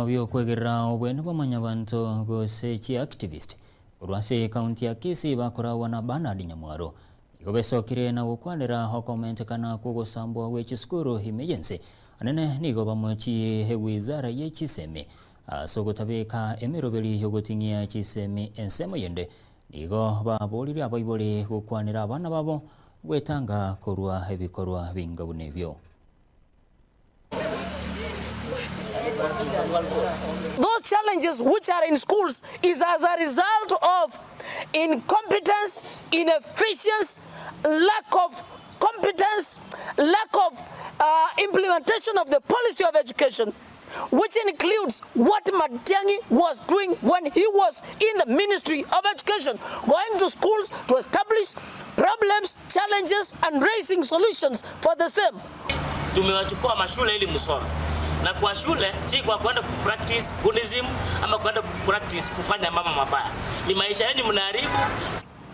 Byokwegerera obwene bwamanya bantu gosechi activist urwase kaunti ya Kisii bakorawa na Bernard Nyamwaro igobesokire na gukwanira hokomentekana kugosambwa w'ekisukuru emergency anene nigo bamochi hewizara y'ekisemi asogotabeka emiroberi yogotingia kisemi ensemo yende nigo babolire abaibole gukwanira abana babo gwetanga korwa ebikorwa bingabunebyo. Those challenges which are in schools is as a result of incompetence, inefficiency, lack of competence, lack of implementation of the policy of education, which includes what Matiang'i was doing when he was in the Ministry of Education, going to schools to establish problems, challenges and raising solutions for the same. Tumewachukua mashule ili msome. Na kwa shule si kwa kwenda kupractice gunism ama kwenda kupractice kufanya mama mabaya. Ni maisha yenu mnaharibu.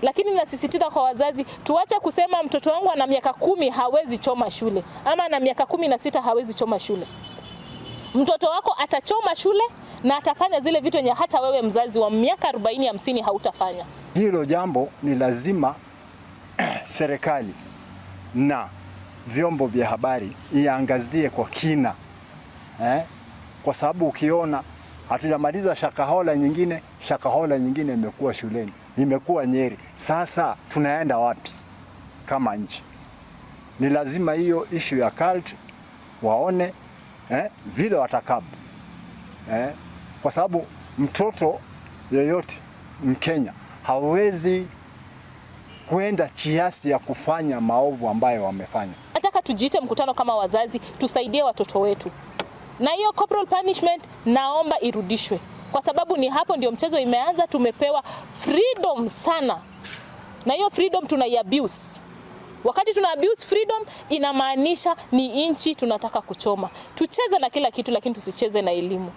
Lakini nasisitiza kwa wazazi tuache kusema mtoto wangu ana miaka 10 hawezi choma shule ama ana miaka 16 hawezi choma shule. Mtoto wako atachoma shule na atafanya zile vitu yenye hata wewe mzazi wa miaka 40 50 hautafanya. Hilo jambo ni lazima serikali na vyombo vya habari iangazie kwa kina. Kwa sababu ukiona hatujamaliza Shakahola nyingine imekuwa shuleni, imekuwa Nyeri. Sasa tunaenda wapi kama nchi? Ni lazima hiyo issue ya cult waone vile watakabu. Kwa sababu mtoto yoyote Mkenya hawezi kwenda kiasi ya kufanya maovu ambayo wamefanya. Nataka tujiite mkutano kama wazazi tusaidie watoto wetu. Na hiyo corporal punishment naomba irudishwe. Kwa sababu ni hapo ndio mchezo imeanza, tumepewa freedom sana. Na hiyo freedom tunaiabuse. Wakati tuna abuse freedom inamaanisha ni inchi tunataka kuchoma. Tucheze na kila kitu lakini tusicheze na elimu.